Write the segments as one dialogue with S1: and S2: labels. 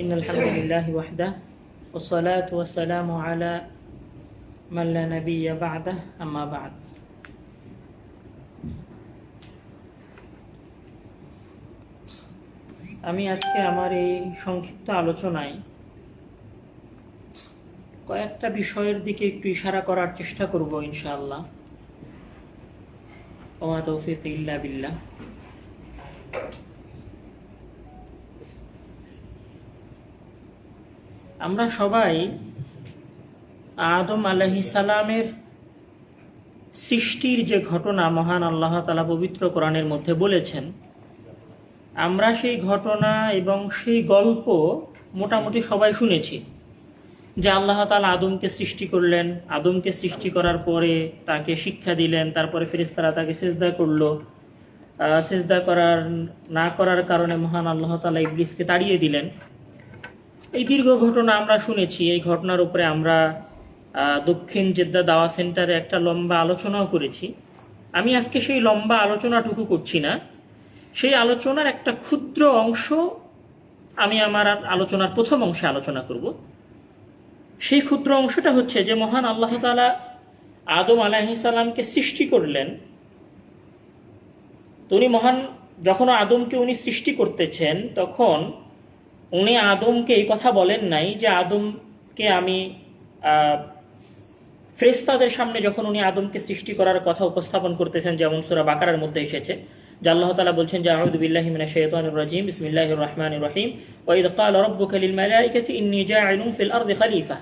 S1: إن الحمد لله وحده والصلاة والسلام على من لا نبي بعده أما بعد আমি আজকে আমার এই সংক্ষিপ্ত আলোচনায় কয়েকটা বিষয়ের দিকে একটু ইশারা করার চেষ্টা করব ইনশাআল্লাহ। ওয়া তাওফীক ইল্লা বিল্লাহ। আমরা সবাই আদম আলাইহিস সালামের সৃষ্টির যে ঘটনা মহান আল্লাহ তাআলা পবিত্র কোরআনের মধ্যে বলেছেন, আমরা সেই ঘটনা এবং সেই গল্প মোটামুটি সবাই শুনেছি যে আল্লাহ তাআলা আদমকে সৃষ্টি করলেন, আদমকে সৃষ্টি করার পরে তাকে শিক্ষা দিলেন, তারপরে ফেরেশতারা তাকে সিজদা করলো, সিজদা না করার কারণে মহান আল্লাহ তাআলা ইবলিসকে তাড়িয়ে দিলেন। এই দীর্ঘ ঘটনা আমরা শুনেছি। এই ঘটনার উপরে আমরা দক্ষিণ জেদ্দা দাওয়া সেন্টারে একটা লম্বা আলোচনাও করেছি। আমি আজকে সেই লম্বা আলোচনাটুকু করছি না, সেই আলোচনার একটা ক্ষুদ্র অংশ আমি আমার আলোচনার প্রথম অংশে আলোচনা করব। সেই ক্ষুদ্র অংশটা হচ্ছে যে মহান আল্লাহ তাআলা আদম আলাইহিস সালামকে সৃষ্টি করলেন। তো উনি যখন আদমকে উনি সৃষ্টি করতেছেন, তখন উনি আদমকে এই কথা বলেন নাই যে আদমকে আমি ফেরেশতাদের সামনে যখন উনি আদমকে সৃষ্টি করার কথা উপস্থাপন করতেছেন, যেমন সূরা বাকারার মধ্যে এসেছে যে আল্লাহ তাআলা বলছেন যে আউযু বিল্লাহি মিনাশ শাইতানির রাজিম বিসমিল্লাহির রাহমানির রহিম ওয়া ইয ক্বালা রাব্বুকা লিল মালাইকাতি ইন্নী জা'ইলুন ফিল আরদি খলিফা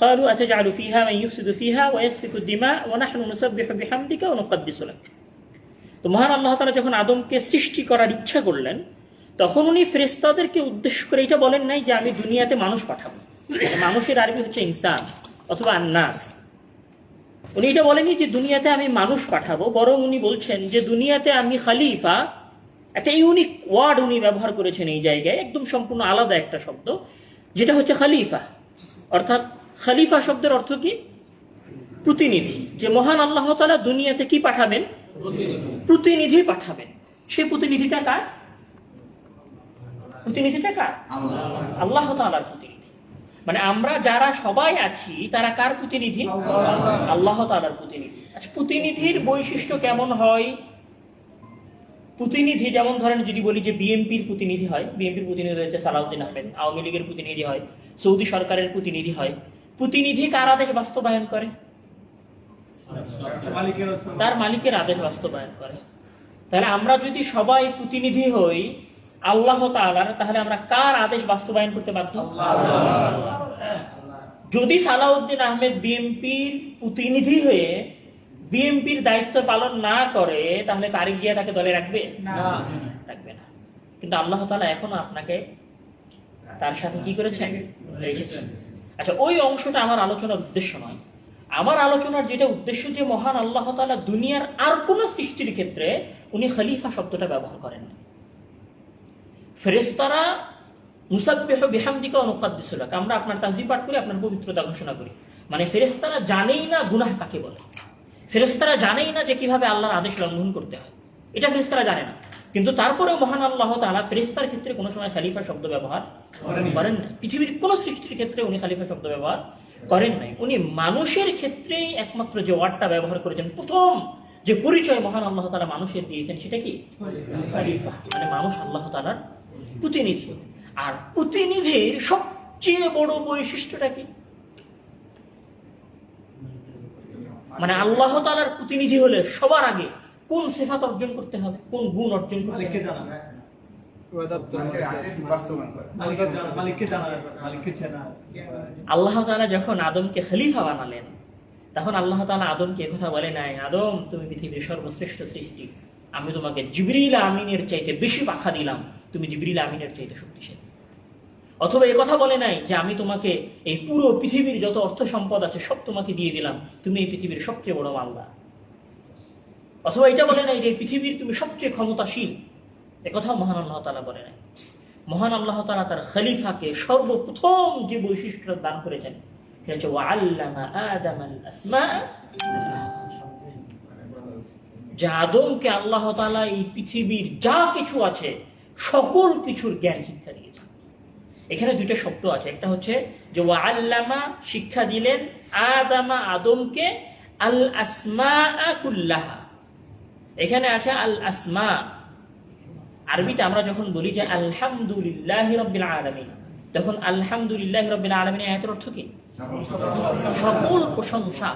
S1: ক্বালু আতাজআলু ফিহা মান ইফসিদু ফিহা ওয়া ইয়াসফিকু দিমা ওয়া নাহনু নুসাব্বিহু বিহামদিকা ওয়া নুকদ্দিসু লাক। তো মহান আল্লাহ তাআলা যখন আদমকে সৃষ্টি করার ইচ্ছা করলেন, তখন উনি ফেরেশতাদেরকে উদ্দেশ্য করে এটা বলেন নাই যে আমি দুনিয়াতে মানুষ পাঠাবো। মানুষের আরবি হচ্ছে ইনসান অথবা আন্নাস। উনি এটা বলেনি যে দুনিয়াতে আমি মানুষ পাঠাবো, বরং উনি বলছেন যে দুনিয়াতে আমি খলিফা। একটা ইউনিক ওয়ার্ড উনি ব্যবহার করেছেন এই জায়গায়, একদম সম্পূর্ণ আলাদা একটা শব্দ, যেটা হচ্ছে খলিফা। অর্থাৎ খলিফা শব্দের অর্থ কি? প্রতিনিধি। যে মহান আল্লাহ তাআলা দুনিয়াতে কি পাঠাবেন? প্রতিনিধি পাঠাবেন। সেই প্রতিনিধিটা কার? প্রতিনিধিটা কার? আল্লাহ তাআলার প্রতিনিধি। মানে আমরা যারা সবাই আছি তারা কার প্রতিনিধি? আল্লাহ তাআলার প্রতিনিধি। আচ্ছা, প্রতিনিধির বৈশিষ্ট্য কেমন হয়? প্রতিনিধি যেমন ধরেন যদি বলি যে বিএনপির প্রতিনিধি হয়, বিএনপির প্রতিনিধি হচ্ছে সালাউদ্দিন আহমেদ, আওয়ামী লীগের প্রতিনিধি হয়, সৌদি সরকারের প্রতিনিধি হয়। প্রতিনিধি কার আদেশ বাস্তবায়ন করে? তার মালিকের আদেশ বাস্তবায়ন করে। তাহলে আমরা যদি সবাই প্রতিনিধি হই আল্লাহ তাআলার, তাহলে আমরা কার আদেশ বাস্তবায়ন করতে বাধ্য? যদি সালাউদ্দিন আহমেদ বিএনপির প্রতিনিধি হয়ে বিএনপির দায়িত্ব পালন না করে, তাহলে তারিখ গিয়া তাকে দলে রাখবে না? রাখবে না। কিন্তু আল্লাহ তাআলা এখনো আপনাকে তার সাথে কি করেছেন? রেখেছেন। আচ্ছা, ওই অংশটা আমার আলোচনার উদ্দেশ্য নয়। আমার আলোচনার যেটা উদ্দেশ্য, যে মহান আল্লাহ তাআলা দুনিয়ার আর কোন সৃষ্টির ক্ষেত্রে উনি খলিফা শব্দটা ব্যবহার করেন না। ফেরেশতারা নুসাব্বিহু বিহামদিকা ওয়া নুকদ্দিসু লাক, আমরা আপনার তাসবিহ পাঠ করি, আপনার পবিত্রতা ঘোষণা করি। মানে ফেরেশতারা জানেই না গুনাহ কাকে বলে, ফেরেশতারা জানেই না যে কিভাবে আল্লাহর আদেশ লঙ্ঘন করতে হয়, এটা ফেরেশতারা জানে না। কিন্তু তারপরেও মহান আল্লাহ তাআলা ফেরেশতার ক্ষেত্রে কোনো সময় খলিফা শব্দ ব্যবহার করেন নাই। পৃথিবীর কোন সৃষ্টির ক্ষেত্রে উনি খলিফা শব্দ ব্যবহার করেন নাই। উনি মানুষের ক্ষেত্রেই একমাত্র যে ওয়ার্ডটা ব্যবহার করেছেন, প্রথম যে পরিচয় মহান আল্লাহ তাআলা মানুষের দিয়েছেন, সেটা কি? খলিফা। মানে মানুষ আল্লাহ তাআলার প্রতিনিধি। আর প্রতিনিধির সবচেয়ে বড় বৈশিষ্ট্যটা কি? মানে আল্লাহ তাআলার প্রতিনিধি হলে সবার আগে কোন সিফাত অর্জন করতে হবে, কোন গুণ অর্জন করতে হবে? আল্লাহ তাআলা যখন আদমকে খলিফা বানালেন, তখন আল্লাহ তাআলা আদমকে কথা বলে নাই, আদম তুমি পৃথিবীর সর্বশ্রেষ্ঠ সৃষ্টি, আমি তোমাকে জিবরিল আমিনের চাইতে বেশি পাখা দিলাম, তুমি জিবরিল আমিনের চাইতে শক্তিশালী। অথবা এই কথা বলে নাই যে আমি তোমাকে এই পুরো পৃথিবীর যত অর্থ সম্পদ আছে সব তোমাকে দিয়ে দিলাম, তুমি এই পৃথিবীর সবচেয়ে বড় মালদা। অথবা এটা বলে নাই যে পৃথিবীর তুমি সবচেয়ে ক্ষমতাশীল। একথাও মহান আল্লাহ তাআলা বলে নাই। মহান আল্লাহ তাআলা তার খলিফাকে সর্বপ্রথম যে বৈশিষ্ট্য দান করেছেন, সেটা হচ্ছে ওয়াআল্লামা আদামাল আসমা। যে আদমকে আল্লাহ তাআলা এই পৃথিবীর যা কিছু আছে সকল কিছুর জ্ঞান শিক্ষা দিয়েছেন। এখানে দুইটা শব্দ আছে, একটা হচ্ছে যে ওয়াল্লামা শিক্ষা দিলেন আদমকে আল আসমা কুল্লাহা, এখানে আছে আল আসমা। আরবিতে আমরা যখন বলি যে আলহামদুলিল্লাহি রাব্বিল আলামিন, তখন আলহামদুলিল্লাহি রাব্বিল আলামিন আয়াতের অর্থ কি? সকল প্রশংসা।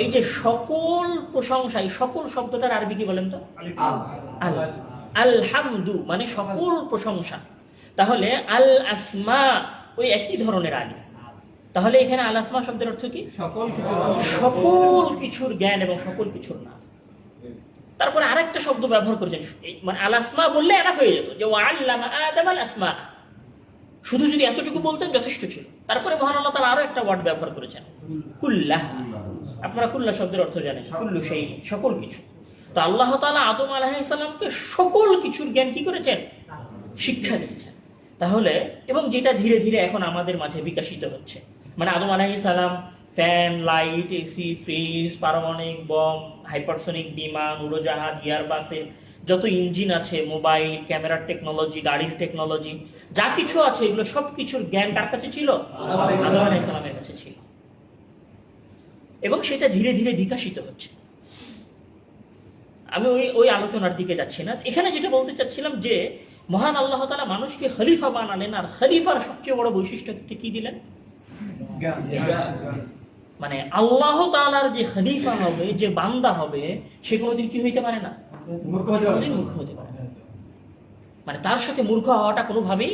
S1: এই যে সকল প্রশংসা, এই সকল শব্দটার আরবি কি বলেন তো? আলহামদু মানে সকল প্রশংসা। তাহলে আল আসমা ওই একই ধরনের আলিফ। তাহলে এখানে আল আসমা শব্দের অর্থ কি? সকল কিছুর জ্ঞান এবং সকল কিছুর নাম। তারপরে আরেকটা শব্দ ব্যবহার করেছেন, মানে আল আসমা বললে এনাফ হয়ে যেত, যে ওয়াল্লামা আদম আল আসমা, শুধু যদি এতটুকু বলতেন যথেষ্ট ছিল। তারপরে মহান আল্লাহ তাআলা আরো একটা ওয়ার্ড ব্যবহার করেছেন, কুল্লাহ। আপনারা কুল্লাহ শব্দের অর্থ জানেন, কুল্লু সেই, সকল কিছু। তো আল্লাহ তাআলা আদম আলাইহিস সালামকে সকল কিছুর জ্ঞান কি করেছেন? শিক্ষা দিয়েছেন। তাহলে এবং যেটা ধীরে ধীরে এখন আমাদের মাঝে বিকশিত হচ্ছে, মানে আদম আলাইহিস সালাম ফ্যান, লাইট, এসি, ফ্রিজ, পারমাণবিক বম, হাইপারসনিক বিমান, উড়োজাহাজ, এয়ারবাসের যত ইঞ্জিন আছে, মোবাইল, ক্যামেরার টেকনোলজি, গাড়ির টেকনোলজি, যা কিছু আছে এগুলো সব কিছুর জ্ঞান কার কাছে ছিল? আদম আলাইহিস সালামের কাছে ছিল। এবং সেটা ধীরে ধীরে বিকশিত হচ্ছে। আমি ওই আলোচনার দিকে যাচ্ছি না। এখানে যেটা বলতে চাচ্ছিলাম যে মহান আল্লাহ তাআলা মানুষকে খলিফা বানালেন, আর খলিফার সবচেয়ে বড় বৈশিষ্ট্য কি দিলেন? মানে আল্লাহ তাআলার যে খলিফা হবে, যে বান্দা হবে, সে কোনোদিন কি হইতে পারে না? মূর্খ হতে পারে না। মানে তার সাথে মূর্খ হওয়াটা কোনোভাবেই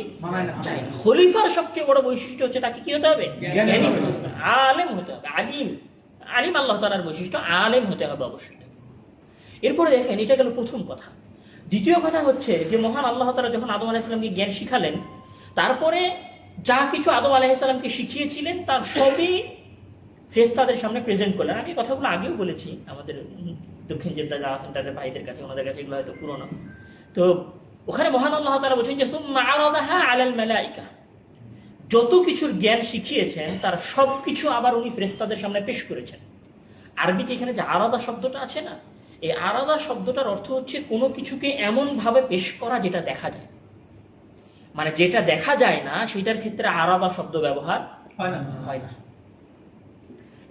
S1: যায় না। খলিফার সবচেয়ে বড় বৈশিষ্ট্য হচ্ছে তাকে কি হতে হবে? জ্ঞানী হতে হবে, আলেম হতে হবে। আলিম আল্লাহ তাআলার বৈশিষ্ট্য, আলেম হতে হবে অবশ্যই। এরপরে দেখেন, এটা গেল প্রথম কথা। দ্বিতীয় কথা হচ্ছে যে মহান আল্লাহ তাআলা যখন আদম আলাইহিস সালামকে জ্ঞান শিখালেন, তারপরে যা কিছু আদম আলাইহিস সালামকে শিখিয়েছিলেন তার সবই ফেরেশতাদের সামনে প্রেজেন্ট করলেন। আমি কথাগুলো আগেও বলেছি আমাদের দক্ষিণ জেদ্দা যারা আছেন তাদের ভাইদের কাছে, ওনাদের কাছে এগুলো হয়তো পুরনো। তো ওখানে মহান আল্লাহ তাআলা বলছেন যে সুম্মা আরাদাহা আলাল মালাইকা, যত কিছুর জ্ঞান শিখিয়েছেন তার সবকিছু আবার উনি ফেরেশতাদের সামনে পেশ করেছেন। আরবিতে এখানে যে আরাদা শব্দটা আছে না, এই আরাদা শব্দটার অর্থ হচ্ছে কোনো কিছুকে এমন ভাবে পেশ করা যেটা দেখা যায়। মানে যেটা দেখা যায় না সেটার ক্ষেত্রে আরাদা শব্দ ব্যবহার হয় না।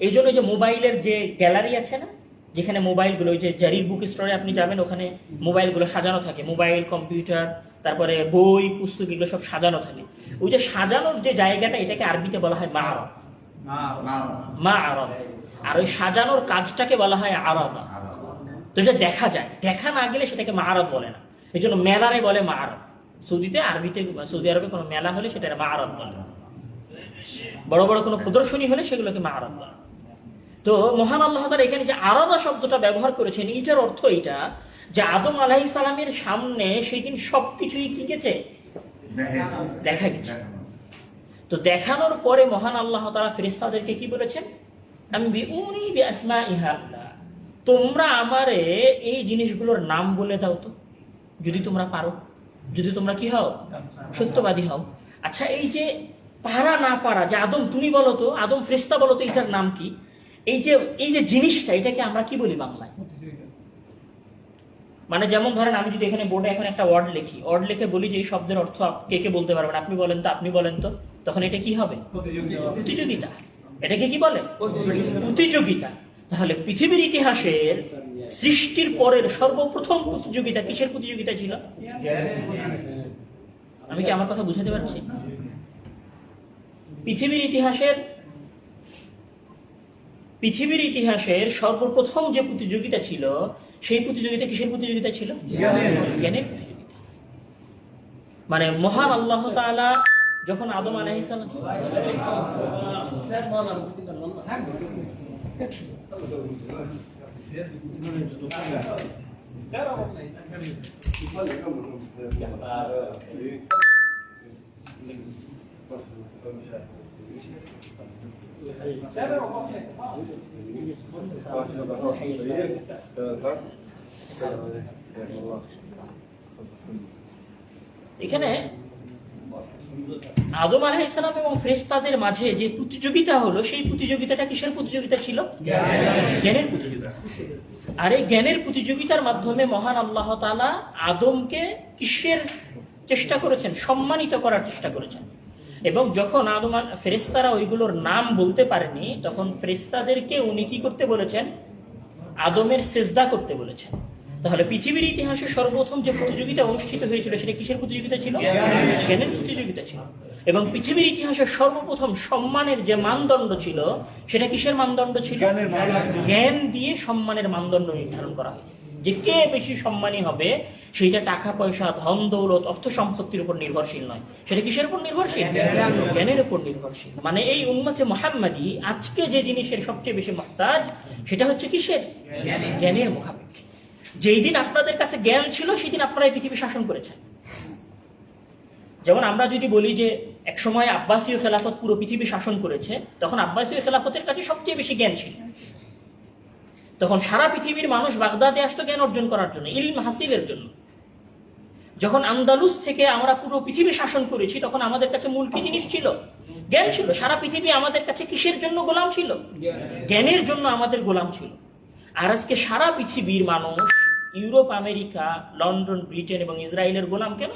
S1: এই জন্য যে মোবাইলের যে গ্যালারি আছে না, যেখানে মোবাইলগুলো, ওই যে জারির বুক স্টোরে আপনি যাবেন, ওখানে মোবাইলগুলো সাজানো থাকে, মোবাইল, কম্পিউটার, তারপরে বই, পুস্তক, এগুলো সব সাজানো থাকে। ওই যে সাজানোর যে জায়গাটা, এটাকে আরবিতে বলা হয় মা'রাদ। আর ওই সাজানোর কাজটাকে বলা হয় আরাদা। তো এটা দেখা যায়, দেখা না গেলে সেটাকে মা'রাদ বলে না। এই জন্য মেলারে বলে মা'রাদ। সৌদি আরবে কোনো মেলা হলে সেটা মা'রাদ বলে, বড় বড় কোনো প্রদর্শনী হলে সেগুলোকে মা'রাদ বলে। তো মহান আল্লাহ তাআলা এখানে যে আরাদা শব্দটা ব্যবহার করেছেন, এটার অর্থ এটা যে আদম আলাইহিস সালামের সামনে সেই দিন সবকিছুই কি গেছে? দেখা গেছে। তো দেখানোর পরে মহান আল্লাহ তাআলা ফেরেশতাদেরকে কি বলেছেন? আনবিউনি বিআসমাইহা, তোমরা আমারে এই জিনিসগুলোর নাম বলে দাও তো, যদি তোমরা পারো, যদি তোমরা কি হও? সত্যবাদী হও। আচ্ছা, এই যে পারা না পারা, যে আদম তুমি বলো তো, আদম ফেরেশতা বলো তো, এটার নাম কি? এই যে জিনিসটা, এটাকে আমরা কি বলি বাংলায়? মানে যেমন ধরেন আমি যদি এখানে বোর্ডে এখন একটা ওয়ার্ড লিখে বলি যে এই শব্দের অর্থ কে কে বলতে পারবেন, আপনি বলেন তো, তখন এটা কি হবে? প্রতিযোগিতা। এটাকে কি বলে? প্রতিযোগিতা। তাহলে পৃথিবীর ইতিহাসের সৃষ্টির পরের সর্বপ্রথম প্রতিযোগিতা কিসের প্রতিযোগিতা ছিল? আমি কি আমার কথা বুঝাতে পারছি? পৃথিবীর ইতিহাসের সর্বপ্রথম যে প্রতিযোগিতা ছিল, সেই প্রতিযোগিতা কিসের প্রতিযোগিতা ছিল? জ্ঞানের প্রতিযোগিতা। মানে মহান আল্লাহ তাআলা যখন আদম আলাইহিস সালাম এখানে আদম আলাইহিস সালাম এবং ফেরেশতাদের মাঝে যে প্রতিযোগিতা হলো, সেই প্রতিযোগিতাটা কিসের প্রতিযোগিতা ছিল? জ্ঞানের প্রতিযোগিতা। আর এই জ্ঞানের প্রতিযোগিতার মাধ্যমে মহান আল্লাহ তাআলা আদমকে কিসের চেষ্টা করেছেন? সম্মানিত করার চেষ্টা করেছেন। এবং যখন ফেরেশতারা ওইগুলোর নাম বলতে পারেনি, তখন ফেরেশতাদেরকে উনি কি করতে বলেছেন? আদমের সেজদা করতে বলেছেন। তাহলে পৃথিবীর ইতিহাসে সর্বপ্রথম যে প্রতিযোগিতা অনুষ্ঠিত হয়েছিল সেটা কিসের প্রতিযোগিতা ছিল? জ্ঞানের প্রতিযোগিতা ছিল। এবং পৃথিবীর ইতিহাসে সর্বপ্রথম সম্মানের যে মানদণ্ড ছিল সেটা কিসের মানদণ্ড ছিল? জ্ঞান দিয়ে সম্মানের মানদণ্ড নির্ধারণ করা হয়, যে কে বেশি সম্মানী হবে সেইটা টাকা পয়সা, ধন দৌলত, অর্থ সম্পত্তির উপর নির্ভরশীল নয়। সেটা কিসের উপর নির্ভরশীল? জ্ঞানের উপর নির্ভরশীল। মানে এই উম্মতে মুহাম্মাদি আজকে যে জিনিসের সবচেয়ে বেশি মুহতাজ সেটা হচ্ছে কিসের? জ্ঞানের মুখাপেক্ষী। যেই দিন আপনাদের কাছে জ্ঞান ছিল সেই দিন আপনারা এই পৃথিবী শাসন করেছেন। যেমন আমরা যদি বলি যে এক সময় আব্বাসীয় খেলাফত পুরো পৃথিবী শাসন করেছে, তখন আব্বাসীয় খেলাফতের কাছে সবচেয়ে বেশি জ্ঞান ছিল। তখন সারা পৃথিবীর মানুষ বাগদাদে আসতো জ্ঞান অর্জন করার জন্য, ইলম হাসিলের জন্য। যখন আন্দালুস থেকে আমরা পুরো পৃথিবী শাসন করেছি, তখন আমাদের কাছে মূল কি জিনিস ছিল? জ্ঞান ছিল। সারা পৃথিবী আমাদের কাছে কিসের জন্য গোলাম ছিল? জ্ঞানের জন্য আমাদের গোলাম ছিল। আর আজকে সারা পৃথিবীর মানুষ ইউরোপ, আমেরিকা, লন্ডন, ব্রিটেন এবং ইসরায়েলের গোলাম কেন?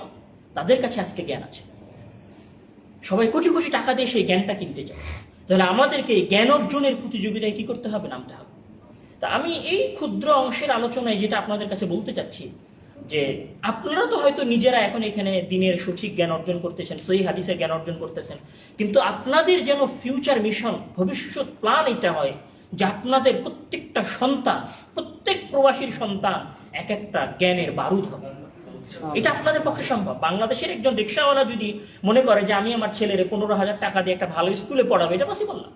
S1: তাদের কাছে আজকে জ্ঞান আছে। সবাই কোটি কোটি টাকা দিয়ে সেই জ্ঞানটা কিনতে চায়। তাহলে আমাদেরকে জ্ঞান অর্জনের প্রতিযোগিতায় কি করতে হবে? নামতে হবে। তা আমি এই ক্ষুদ্র অংশের আলোচনায় যেটা আপনাদের কাছে বলতে চাচ্ছি, যে আপনারা তো হয়তো নিজেরা এখন এখানে দিনের সঠিক জ্ঞান অর্জন করতেছেন, সহিহ হাদিসের জ্ঞান অর্জন করতেছেন, কিন্তু আপনাদের যেন ফিউচার মিশন, ভবিষ্যৎ প্ল্যান এটা হয় যে আপনাদের প্রত্যেকটা সন্তান, প্রত্যেক প্রবাসীর সন্তান এক একটা জ্ঞানের বারুদ হবে। এটা আপনাদের পক্ষে সম্ভব। বাংলাদেশের একজন রিক্সাওয়ালা যদি মনে করে যে আমি আমার ছেলের 15,000 টাকা দিয়ে একটা ভালো স্কুলে পড়াবো, এটা পসিবল না।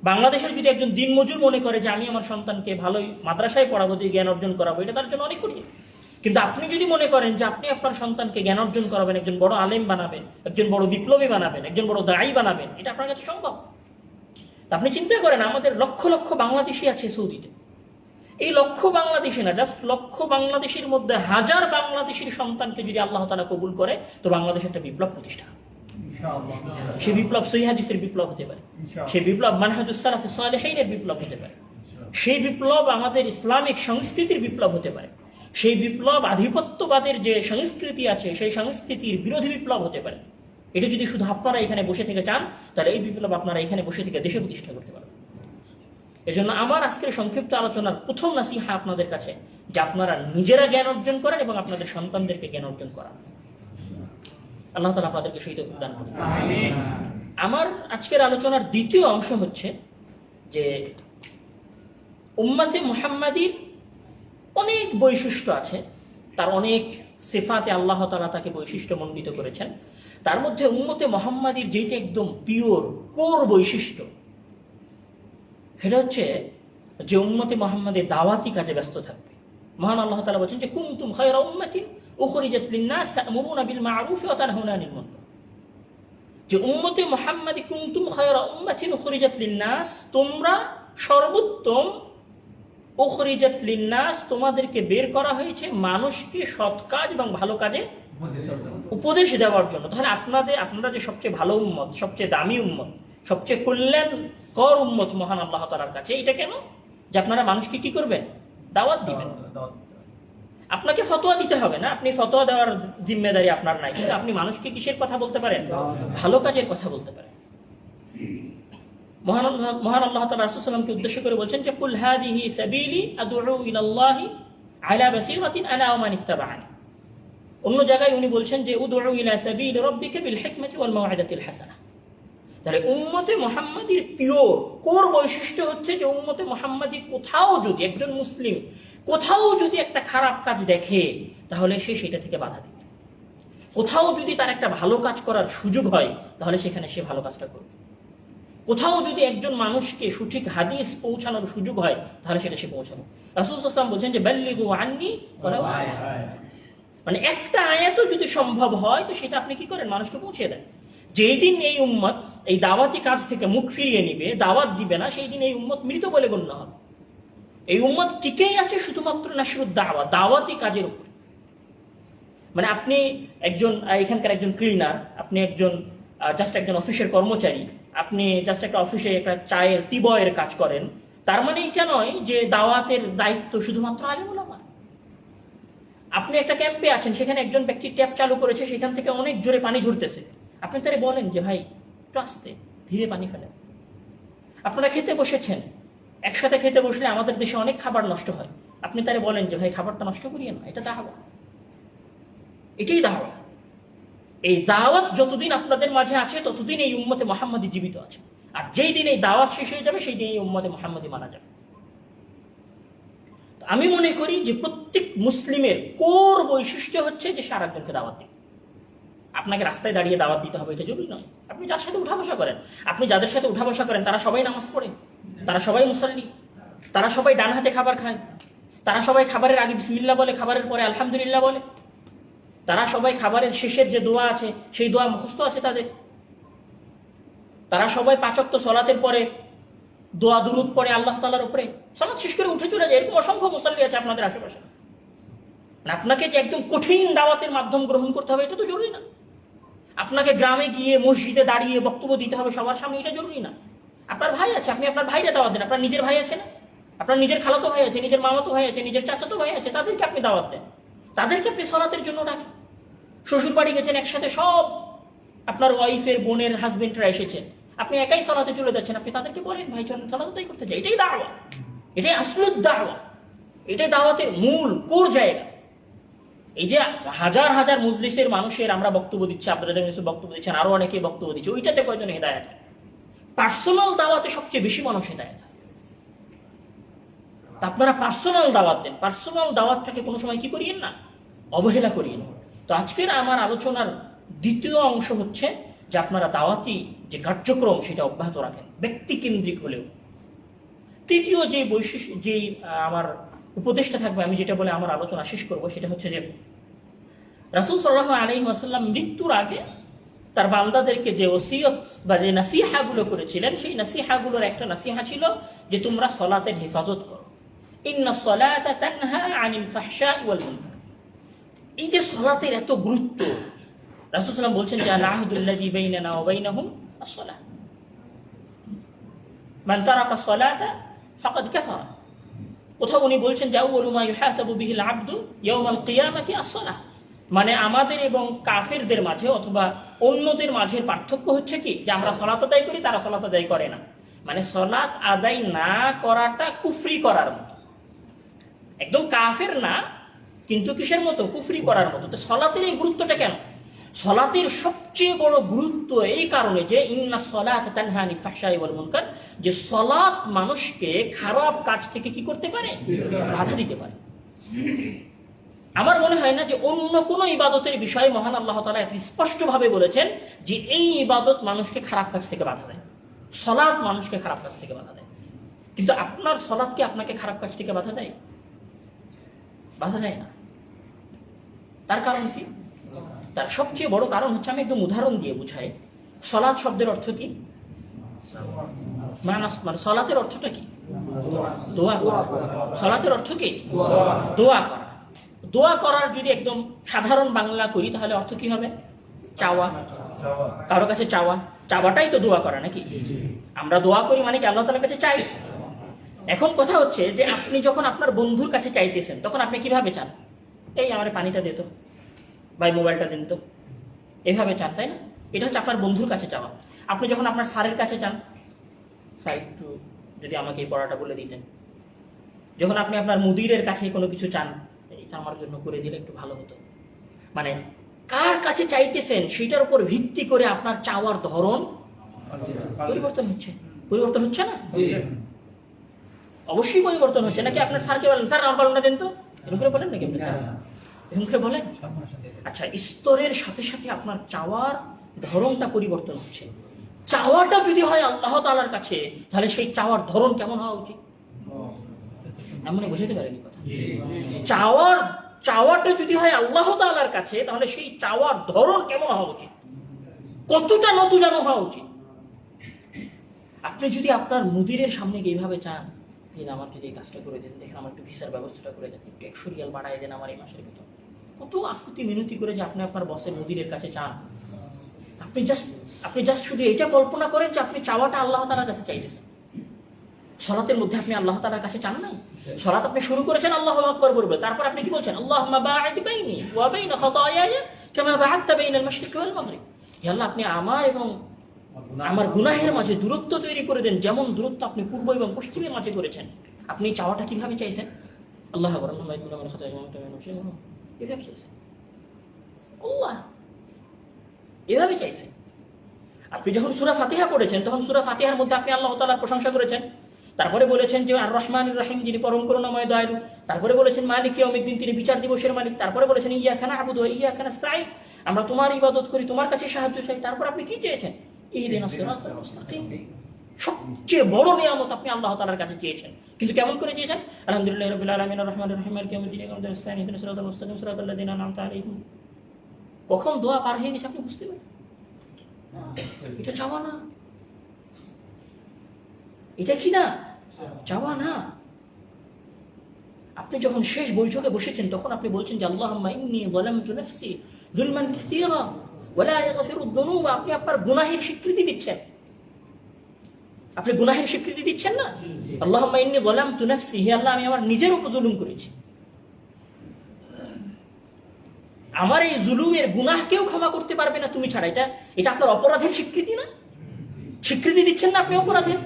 S1: বাংলাদেশের যদি একজন দিনমজুর মনে করে যে আমি আমার সন্তানকে ভালোই মাদ্রাসায় পড়াবো, দিয়ে জ্ঞান অর্জন করাবো, এটা তার জন্য অনেক কঠিন। কিন্তু আপনি যদি মনে করেন যে আপনি আপনার সন্তানকে জ্ঞান অর্জন করাবেন, একজন বড় আলেম বানাবেন, একজন বড় বিপ্লবী বানাবেন, একজন বড় দায়ী বানাবেন, এটা আপনার কাছে সম্ভব। আপনি চিন্তা করেন, আমাদের লক্ষ লক্ষ বাংলাদেশি আছে সৌদিতে। এই লক্ষ বাংলাদেশি না, জাস্ট লক্ষ বাংলাদেশির মধ্যে হাজার বাংলাদেশির সন্তানকে যদি আল্লাহ তাআলা কবুল করে, তো বাংলাদেশে একটা বিপ্লব প্রতিষ্ঠা। সেই বিপ্লব সহিহ হাদিসের বিপ্লব হতে পারে, সেই বিপ্লব মানহাজুস সালাফে সালেহীনের বিপ্লব হতে পারে, সেই বিপ্লব আমাদের ইসলামিক সংস্কৃতির বিপ্লব হতে পারে, সেই বিপ্লব আধিপত্যবাদের যে সংস্কৃতি আছে সেই সংস্কৃতির বিরোধী বিপ্লব হতে পারে। এটা যদি শুধু আপনারা এখানে বসে থেকে চান, তাহলে এই বিপ্লব আপনারা এখানে বসে থেকে দেশে প্রতিষ্ঠা করতে পারবেন। এজন্য আমার আজকের সংক্ষিপ্ত আলোচনার প্রথম নাসিহা আপনাদের কাছে, যে আপনারা নিজেরা জ্ঞান অর্জন করেন এবং আপনাদের সন্তানদেরকে জ্ঞান অর্জন করান। আল্লাহ তাআলা আপনাদেরকে সেই তৌফিক দান করুন। আমার আজকের আলোচনার দ্বিতীয় অংশ হচ্ছে যে উম্মতে মুহাম্মাদির অনেক বৈশিষ্ট্য আছে, তার অনেক সিফাতে আল্লাহ তাআলা তাকে বৈশিষ্ট্য মণ্ডিত করেছেন। তার মধ্যে উম্মতে মুহাম্মাদির যেটা একদম পিওর কোর বৈশিষ্ট্য, সেটা হচ্ছে যে উম্মতে মুহাম্মাদের দাওয়াতি কাজে ব্যস্ত থাকবে। মহান আল্লাহ তাআলা বলেন যে কুনতুম খায়রা উম্মাতিন উখরিজাত লিন-নাস তা'মুরুনা বিল মা'রুফি ওয়া তানহাউনা আনিল মুনকার। যে উম্মতে মুহাম্মাদি কুনতুম খায়রা উম্মাতিন উখরিজাত লিন-নাস, তোমরা সর্বোত্তম, উখরিজাত লিন-নাস, তোমাদেরকে বের করা হয়েছে মানুষকে সৎ কাজ এবং ভালো কাজে উপদেশ দেওয়ার জন্য। তাহলে আপনারা যে সবচেয়ে ভালো উম্মত, সবচেয়ে দামি উম্মত, সবচেয়ে কল্যাণকর উম্মত মহান আল্লাহ তাআলার কাছে, এটা কেন? যে আপনারা মানুষকে কি করবেন? দাওয়াত দিবেন। আপনাকে ফতোয়া দিতে হবে না, আপনি ফতোয়া দেওয়ার জিম্মেদারি আপনার নাই, কিন্তু আপনি মানুষকে কিসের কথা বলতে পারেন? ভালো কাজের কথা বলতে পারেন। মহান আল্লাহ তাআলা রাসূল সাল্লাল্লাহু আলাইহি ওয়াসাল্লামকে উদ্দেশ্য করে বলছেন যে কুল হাদিহি সাবিলি আদউ ইলাল্লাহি আলা বাসীরাতিন আনা ওয়া মান ইত্তাবা'আনি। অন্য জায়গায় উনি বলছেন যে উদউ ইলা সাবিলি রাব্বিকা বিল হিকমাতি ওয়াল মাউইদাতিল হাসানাহ। তাহলে উম্মতে মুহাম্মাদির পিওর কোর বৈশিষ্ট্য হচ্ছে যে উম্মতে মুহাম্মাদি কোথাও যদি একজন মুসলিম কোথাও যদি একটা খারাপ কাজ দেখে, তাহলে সে সেটা থেকে বাধা দিবে। কোথাও যদি তার একটা ভালো কাজ করার সুযোগ হয়, তাহলে সেখানে সে ভালো কাজটা করবে। কোথাও যদি একজন মানুষকে সঠিক হাদিস পৌঁছানোর সুযোগ হয়, তাহলে সেটা সে পৌঁছাবে। রাসূল সাল্লাল্লাহু আলাইহি ওয়াসাল্লাম বলেন যে বাল্লিগু আন্নী ওয়ালাউ আয়া, মানে একটা আয়াতও যদি সম্ভব হয় তো সেটা আপনি কি করেন? মানুষকে পৌঁছে দেন। যেই দিন এই উম্মত এই দাওয়াতি কাজ থেকে মুখ ফিরিয়ে নিবে, দাওয়াত দিবে না, সেই দিন এই উম্মত মৃত বলে গণ্য হবে। এই উম্মত টিকেই আছে শুধুমাত্র নাশরুদ দাওয়া, দাওয়াতি কাজের উপর। মানে আপনি একজন এখানকার একজন ক্লিনার, আপনি একজন জাস্ট একজন অফিসের কর্মচারী, আপনি জাস্ট একটা অফিসে একটা চায়ের টি বয়ের কাজ করেন, তার মানে এটা নয় যে দাওয়াতের দায়িত্ব শুধুমাত্র আলেম ওলামা। আপনি একটা ক্যাম্পে আছেন, সেখানে একজন ব্যক্তি ট্যাপ চালু করেছে, সেখান থেকে অনেক জোরে পানি ঝরতেছে, আপনি তারে বলেন যে ভাই একটু আস্তে ধীরে পানি ফেলেন। আপনারা খেতে বসেছেন, একসাথে খেতে বসলে আমাদের দেশে অনেক খাবার নষ্ট হয়, আপনি তারে বলেন যে ভাই খাবারটা নষ্ট করিয়ে না, এটা দাওয়া। এটাই দাওয়া। এই দাওয়াত যতদিন আপনাদের মাঝে আছে ততদিন এই উম্মতে মুহাম্মাদি জীবিত আছে, আর যেই দিন এই দাওয়াত শেষ হয়ে যাবে সেই দিন এই উম্মতে মুহাম্মাদি মারা যাবে। আমি মনে করি যে প্রত্যেক মুসলিমের কোর বৈশিষ্ট্য হচ্ছে যে সে আরেকজনকে দাওয়াত দিবে। আপনাকে রাস্তায় দাঁড়িয়ে দাওয়াত দিতে হবে এটা জরুরি নয়। আপনি যার সাথে উঠা বসা করেন, আপনি যাদের সাথে উঠা বসা করেন তারা সবাই নামাজ পড়ে, তারা সবাই মুসাল্লি, তারা সবাই ডান হাতে খাবার খায়, তারা সবাই খাবারের আগে বিসমিল্লাহ বলে, খাবারের পরে আলহামদুলিল্লাহ বলে, তারা সবাই খাবারের শেষের যে দোয়া আছে সেই দোয়া মুখস্থ আছে তাদের, তারা সবাই 5 ওয়াক্ত সালাতের পরে দোয়া দুরূদ পড়ে আল্লাহ তাআলার উপরে, সালাত শেষ করে উঠে চলে যায়। এরকম অসংখ্য মুসাল্লি আছে আপনাদের আশেপাশে। আপনাকে যে একদম কঠিন দাওয়াতের মাধ্যম গ্রহণ করতে হবে এটা তো জরুরি না। আপনাকে গ্রামে গিয়ে মসজিদে দাঁড়িয়ে বক্তব্য দিতে হবে সবার সামনে, এটা জরুরি না। আপনার ভাই আছে, আপনি আপনার ভাইরে দাওয়াত দেন। আপনার নিজের ভাই আছে না, আপনার নিজের খালাতো ভাই আছে, নিজের মামাতো ভাই আছে, নিজের চাচাতো ভাই আছে, তাদেরকে আপনি দাওয়াত দেন, তাদেরকে আপনি সালাতের জন্য ডাকেন। শ্বশুর বাড়ি গেছেন, একসাথে সব আপনার ওয়াইফের বোনের হাজবেন্ডরা এসেছেন, আপনি একাই সালাতে চলে যাচ্ছেন, আপনি তাদেরকে বলেন ভাই চলেন সালাতেই করতে চাই। এটাই দাওয়া, এটাই আসলুদ দাওয়া, এটাই দাওয়াতের মূল কোর জায়গা। এই যে হাজার হাজার মজলিসের মানুষের আমরা বক্তব্য দিচ্ছি, আপনাদের বক্তব্য দিচ্ছেন, আরো অনেকে বক্তব্য দিচ্ছে, ওইটাতে কয়জন হেদায়েত হয়? পার্সোনাল দাওয়াতে সবচেয়ে বেশি মানুষ হেদায়েত হয়। তা আপনারা পার্সোনাল দাওয়াত দেন, পার্সোনাল দাওয়াতটাকে কোনো সময় কি করিয়েন না, অবহেলা করিয়েন। তো আজকের আমার আলোচনার দ্বিতীয় অংশ হচ্ছে যে আপনারা দাওয়াতি যে কার্যক্রম সেটা অব্যাহত রাখেন, ব্যক্তি কেন্দ্রিক হলেও। তৃতীয় যে বৈশিষ্ট্য, যে আমার উপদেশটা থাকবে, আমি যেটা বলে আমার আলোচনা শেষ করব, সেটা হচ্ছে যে রাসূল সাল্লাল্লাহু আলাইহি ওয়াসাল্লাম মৃত্যুর আগে তার বান্দাদেরকে যে ওসিয়ত বা যে নাসিহাগুলো করেছিলেন, সেই নাসিহাগুলোর একটা নাসিহা ছিল যে তোমরা সালাতের হেফাজত করো। ইন্নাস সালাতা তানহা আনিল ফাহশাই ওয়াল মুনকার। এই যে সালাতের এত গুরুত্ব, রাসূল সাল্লাল্লাহু আলাইহি ওয়াসাল্লাম বলছেন যে আল আহদুল্লাযী বাইনানা ওয়া বাইনাহুম আস-সালাহ, মান তারাকা আস-সালাতা ফাকাদ কাফারা। কোথাও উনি বলছেন যে আউয়ালু মা ইউহাসাবু বিহিল আবদু ইয়াউমাল কিয়ামাতি আস-সালাহ, মানে আমাদের এবং কাফেরদের মাঝে অথবা অন্যদের মাঝে পার্থক্য হচ্ছে কি, যে আমরা সালাত আদায় করি, তারা সালাত আদায় করে না। মানে সালাত আদায় না করাটা কুফরি করার মতো, একদম কাফের না কিন্তু কিসের মতো, কুফরি করার মতো। তো সালাতের এই গুরুত্বটা কেন? সালাতের সবচেয়ে বড় গুরুত্ব এই কারণে যে ইন্নাস সালাতা তানহা আনিল ফাহশাই ওয়াল মুনকার, যে সালাত মানুষকে খারাপ কাজ থেকে কি করতে পারে, বাধা দিতে পারে। আমার মনে হয় না যে অন্য কোনো ইবাদতের বিষয়ে মহান আল্লাহ তাআলা স্পষ্টভাবে বলেছেন যে এই ইবাদত মানুষকে খারাপ কাজ থেকে বাধা দেয়। সালাত মানুষকে খারাপ কাজ থেকে বাধা দেয়, কিন্তু আপনার সালাত কি আপনাকে খারাপ কাজ থেকে বাধা দেয়? বাধা দেয় না। তার কারণ কি? তার সবচেয়ে বড় কারণ হচ্ছে, আমি একদম উদাহরণ দিয়ে বুঝাই। সালাত শব্দের অর্থ কি? মানে সালাতের অর্থটা কি? দোয়া করা। সালাতের অর্থ কি? দোয়া করা। দোয়া করার যদি একদম সাধারণ বাংলা করি তাহলে অর্থ কি হবে? চাওয়া, কারো কাছে চাওয়া। চাওয়াটাই তো দোয়া করা নাকি? আমরা দোয়া করি মানে কি আল্লাহ তাআলার কাছে চাই। এখন কথা হচ্ছে যে আপনি যখন আপনার বন্ধুর কাছে চাইতেছেন তখন আপনি কিভাবে চান? এই আমার পানিটা দে তো, ভাই মোবাইলটা দিন তো, এভাবে চান, তাই না? এটা হচ্ছে আপনার বন্ধুর কাছে চাওয়া। আপনি যখন আপনার স্যারের কাছে চান, স্যার একটু যদি আমাকে এই পড়াটা বলে দিতেন। যখন আপনি আপনার মুদিরের কাছে কোনো কিছু চান, এটা আমার জন্য করে দিলে একটু ভালো হতো। মানে কার কাছে চাইতেছেন সেটার উপর ভিত্তি করে আপনার চাওয়ার ধরন পরিবর্তন হচ্ছে। পরিবর্তন হচ্ছে না? অবশ্যই পরিবর্তন হচ্ছে। নাকি আপনার স্যারকে বলেন, স্যার আমার পালনটা দেন তো, এরকম করে বলেন নাকি? এরকম করে বলেন? আচ্ছা, স্তরের সাথে সাথে আপনার চাওয়ার ধরনটা পরিবর্তন হচ্ছে। চাওয়াটা যদি হয় আল্লাহ তাআলার কাছে, তাহলে সেই চাওয়ার ধরন কেমন হওয়া উচিত? এমনই বুঝাতে পারেনি কথা। চাওয়াটা যদি হয় আল্লাহ তাআলার কাছে, তাহলে সেই চাওয়ার ধরন কেমন হওয়া উচিত, কতটা নতুজানো হওয়া উচিত। আপনি যদি আপনার মুদিরের সামনে গিয়ে এইভাবে চান, আমার যদি এই কাজটা করে দেন, দেখেন আমার একটু ভিসার ব্যবস্থাটা করে দেন, একটু 100 রিয়াল বাড়াই দেন আমার এই মাসের ভিতর, কত আকুতি মিনতি করে যে আপনি আপনার বসের মুদিরের কাছে চান। আপনি জাস্ট শুধু এটা কল্পনা করেন যে আপনি চাওয়াটা আল্লাহ তাআলার কাছে চাইতেছেন। সালাতের মধ্যে আপনি আল্লাহ তাআলার কাছে চান নাই? সালাত আপনি শুরু করেছেন আল্লাহু আকবার বলবে, তারপর আপনি কি বলছেন? আল্লাহুম্মা বা'id বাইনি ওয়া বাইনা খাতায়ায়া কামা বা'adta বাইনাল মাশরিকি ওয়াল মাগরিব। হে আল্লাহ, আপনি আমার এবং আমার গুনাহের মাঝে দূরত্ব তৈরি করে দেন, যেমন দূরত্ব আপনি পূর্ব এবং পশ্চিমের মাঝে করেছেন। আপনি চাওয়াটা কিভাবে চাইছেন? আল্লাহ এভাবে চাইছেন, আল্লাহ এভাবে চাইছেন। আপনি যখন সূরা ফাতিহা পড়েছেন, তখন সূরা ফাতিহার মধ্যে আপনি আল্লাহ তাআলার প্রশংসা করেছেন, তারপরে বলেছেন যে আর রহমানির রহিম, যিনি পরম করুণাময় দয়ালু, তারপরে বলেছেন মালিক ইয়াউমিদ্দিন, তিনি বিচার দিবসের মালিক, তারপরে বলেছেন ইয়াকা না'বুদু ওয়া ইয়াকা নাস্তাঈন, আমরা তোমার ইবাদত করি, তোমার কাছে সাহায্য চাই। তারপর আপনি কি চেয়েছেন? ইহদিনাস সিরাতাল মুস্তাকিম। সবচেয়ে বড় নিয়ামত আপনি আল্লাহ তাআলার কাছে চেয়েছেন, কিন্তু কেমন করে চেয়েছেন? আলহামদুলিল্লাহি রাব্বিল আলামিন আর রহমানির রহিম মালিকি ইয়াউমিদ্দিন ইyyaka না'বুদু ওয়া ইyyaka নাস্তাঈন ইহদিনাস সিরাতাল মুস্তাকিম সিরাতাল লাযিনা আন'আমতা আলাইহিম। কখন দোয়া পার হয়ে গেছে আপনি বুঝতে পারেন? এটা চাওয়া না, এটা কি না? চাওয়া না। আপনি যখন শেষ বৈঠকে বসেছেন, তখন আপনি বলছেন যে আল্লাহুম্মা ইন্নী যালামতু নাফসি যুলমান কাসীরা ওয়া লা ইয়াগফিরুদ যুনুবা। আপনি আপনার গুনাহের স্বীকৃতি দিচ্ছেন, আপনি গুনাহের স্বীকৃতি দিচ্ছেন না? আল্লাহুম্মা ইন্নী যালামতু নাফসি, হে আল্লাহ, আমি আমার নিজের উপর জুলুম করেছি, আমার এই জুলুমের গুনাহ কেউ ক্ষমা করতে পারবে না তুমি ছাড়া। এটা আপনার অপরাধের স্বীকৃতি না? স্বীকৃতি দিচ্ছেন না আপনি অপরাধের?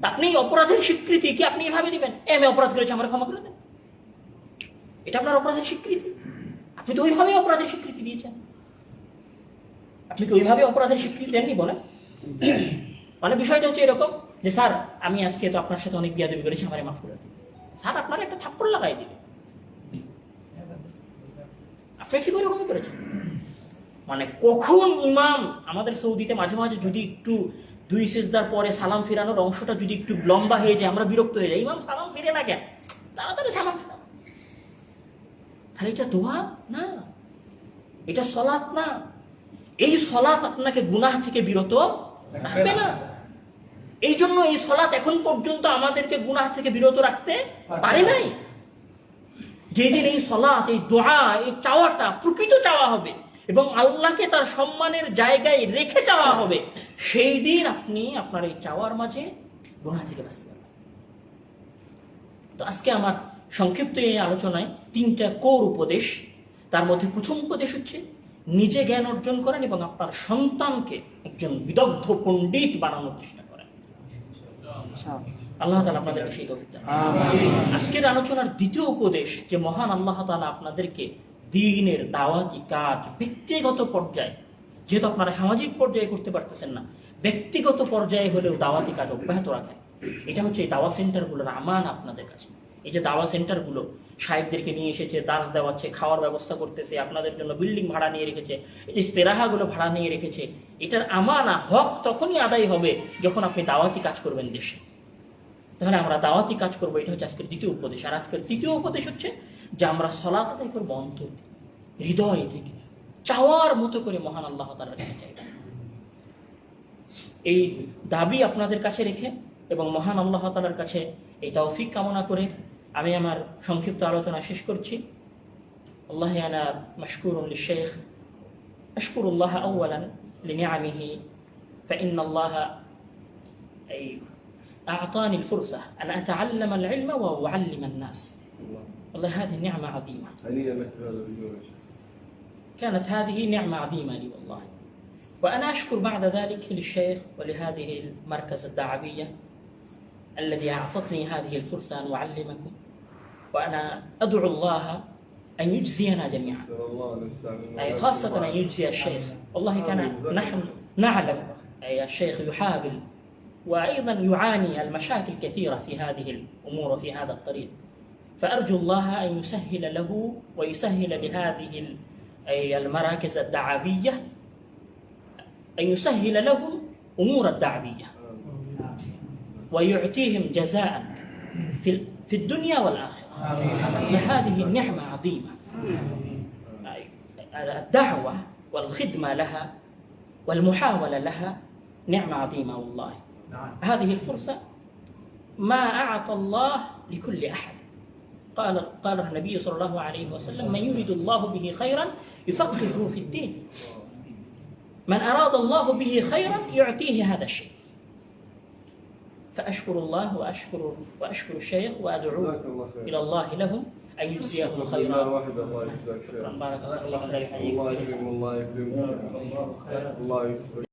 S1: আপনি অপরাধের স্বীকৃতি কি আপনি এভাবে দিবেন, আমি অপরাধ করেছি, আমার ক্ষমা করে দেন? এটা আপনার অপরাধের স্বীকৃতি? আপনি তো ওইভাবে অপরাধের স্বীকৃতি দিয়েছেন। আপনি কি ওইভাবে অপরাধের স্বীকৃতি দেননি? বলেন। মানে বিষয়টা হচ্ছে এরকম যে স্যার, আমি আজকে তো আপনার সাথে অনেক বিয়াদবি করেছি, আমারে মাফ করে দিন। স্যার আপনার একটা থাপ্পড় লাগাই দিবে, আপনি কি করে ওরকম করেছেন? মানে কখন ইমাম আমাদের সৌদিতে মাঝে মাঝে যদি একটু দুই সিজদার পরে সালাম ফিরানোর অংশটা যদি একটু লম্বা হয়ে যায়, আমরা বিরক্ত হয়ে যাই, ইমাম সালাম ফিরে না কেন, তাড়াতাড়ি সালাম ফিরান। তাহলে এটা দোয়া না, এটা সলাত না। এই সলাত আপনাকে গুনাহ থেকে বিরত রাখবে না। এই জন্য এই সলাত এখন পর্যন্ত আমাদেরকে গুনাহ থেকে বিরত রাখতে পারে নাই। যেদিন এই সলাত, এই দোয়া, এই চাওয়াটা প্রকৃত চাওয়া হবে এবং আল্লাহকে তার সম্মানের জায়গায় রেখে চাওয়া হবে, সেই দিন আপনি আপনার এই চাওয়ার মাঝে গুনাহ থেকে বাঁচতে পারবেন। তো আজকে আমার সংক্ষিপ্ত এই আলোচনায় 3টা কোর উপদেশ। তার মধ্যে প্রথম উপদেশ হচ্ছে নিজে জ্ঞান অর্জন করেন এবং আপনার সন্তানকে একজন বিদগ্ধ পণ্ডিত বানানোর চেষ্টা করেন। আল্লাহ তাআলা আপনাদেরকে সেই তৌফিক দান। আজকের আলোচনার দ্বিতীয় উপদেশ যে মহান আল্লাহ তাআলা আপনাদেরকে দ্বীনের দাওয়াতি কাজ ব্যক্তিগত পর্যায়ে, যেহেতু আপনারা সামাজিক পর্যায়ে করতে পারতেছেন না, ব্যক্তিগত পর্যায়ে হলেও দাওয়াতি কাজ অব্যাহত রাখেন। এটা হচ্ছে এই দাওয়া সেন্টারগুলোর আমান আপনাদের কাছে। এই যে দাওয়া সেন্টারগুলো সাহেবদেরকে নিয়ে এসেছে, দাস দেওয়াচ্ছে, খাওয়ার ব্যবস্থা করতেছে, আপনাদের জন্য বিল্ডিং ভাড়া নিয়ে রেখেছে, এই যে ইস্তেরাহাগুলো ভাড়া নিয়ে রেখেছে, এটার আমানা হক তখনই আদায় হবে যখন আপনি দাওয়াতি কাজ করবেন দেশে। তাহলে আমরা দাওয়াতি কাজ করবো, এটা হচ্ছে আজকের দ্বিতীয় উপদেশ। আর আজকের তৃতীয় উপদেশ হচ্ছে যে আমরা সালাত আদায় করবো অন্তর থেকে, হৃদয় থেকে, চাওয়ার মতো করে মহান আল্লাহ তাআলার কাছে চাইবেন। এই দাবি আপনাদের কাছে রেখে এবং মহান আল্লাহ তাআলার কাছে এই তৌফিক কামনা করে আমি আমার সংক্ষিপ্ত আলোচনা শেষ করছি। আল্লাহ আনা মাশকুরুন লিশ-শাইখ আশকুরুল্লাহ আওয়ালান লিনিআমিহি ফাইন্নাল্লাহ أعطاني الفرصة أن أتعلم العلم وأعلم الناس. والله هذه نعمة عظيمة. كانت هذه نعمة عظيمة لي والله. وأنا أشكر بعد ذلك للشيخ ولهذه المركز الدعوية الذي أعطتني هذه الفرصة أن أعلمكم. وأنا أدعو الله أن يجزينا جميعا، أي خاصة أن يجزي الشيخ. والله كان نحن نعلم أي الشيخ يحاول وأيضا يعاني المشاكل كثيرة في هذه الأمور وفي هذا الطريق، فأرجو الله أن يسهل له ويسهل لهذه المراكز الدعوية، أن يسهل لهم أمور الدعوية ويعطيهم جزاء في الدنيا والآخرة. هذه النعمة عظيمة، الدعوة والخدمة لها والمحاولة لها نعمة عظيمة والله. هذه الفرصة ما أعطى الله لكل أحد. قال النبي صلى الله عليه وسلم من يريد الله به خيرا يفقهه في الدين. من أراد الله به خيرا يعطيه هذا الشيء. فأشكر الله وأشكر الشيخ وأدعو إلى الله لهم أن يجزيه
S2: الله
S1: خيرا.
S2: واحد، الله يجزاك خير.
S1: بارك الله فيك.
S2: الله يكرم، الله يكرمك، الله يكتب